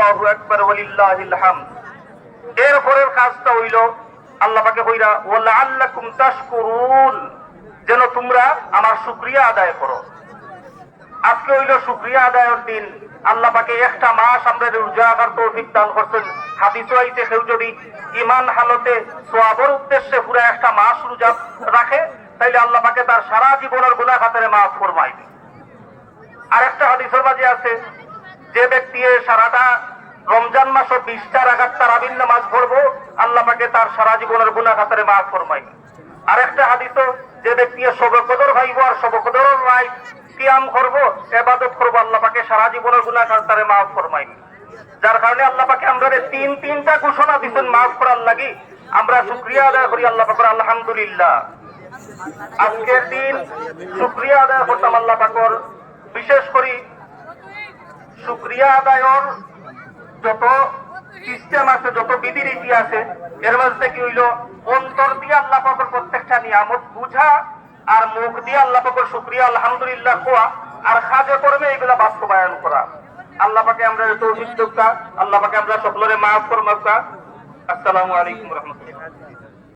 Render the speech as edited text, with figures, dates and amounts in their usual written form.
আল্লাহু আকবার ওয়ালিল্লাহিল হামদ। এর পরের কাজটা হইল আল্লাহ পাকে কইরা ওয়ালাআল্লাকুম তাশকুরুন, যেন তোমরা আমার শুকরিয়া আদায় করো। আজকে হইল শুকরিয়া আদায়ের দিন। আল্লাহ পাকে একটা মাস আমরা রোজা রাখার তৌফিক দান করছেন। হাদিসে আইছে কেউ যদি ঈমান হালতে সওয়াবের উদ্দেশ্যে পুরো একটা মাস রোজা রাখে তাইলে আল্লাহ পাকে তার সারা জীবনের গুনাহ খাতারে মাফ ফরমাইবে। আরেকটা হাদিসের মাঝে আছে যে ব্যক্তি সারাটা রমজান মাসে 20টা রাকাত তারাবির নামাজ পড়বো আল্লাহ পাকে তার সারা জীবনের গুনাহ খাতারে মাফ ফরমাইবে। আরেকটা হাদিসে যে ব্যক্তি শবে কদর ভাইব আর শবে কদরের রাত কিয়াম করব, ইবাদত করব, আল্লাহ পাকে সারা জীবনের গুনাহ খাতারে মাফ ফরমাইবে। যার কারণে আল্লাহ পাকে আমাদের তিনটা ঘোষণা দিবেন মাফ করার লাগি। আমরা শুকরিয়া আদায় করি আল্লাহ পাকের, আলহামদুলিল্লাহ। আজকের দিন শুকরিয়া আদায় করতাম আল্লাহ পাকের। বিশেষ করে শুকরিয়া আদায়ের যত সিস্টেম আছে, যত বিধিরীতি আছে, এর মধ্যে কি হইল অন্তর দিয়ে আল্লাহ পাকের প্রত্যেকটা নিয়ামত বুঝা আর মুখ দিয়ে আল্লাহ পাকের শুকরিয়া আলহামদুলিল্লাহ কোয়া আর কাজে কর্মে এগুলা বাস্তবায়ন করা। আল্লাহ পাকে আমরা তৌফিক দাও, আল্লাহ পাকে আমরা সকলের মাফ ফরমাও। আসসালামু আলাইকুম ওয়া রাহমাতুল্লাহ।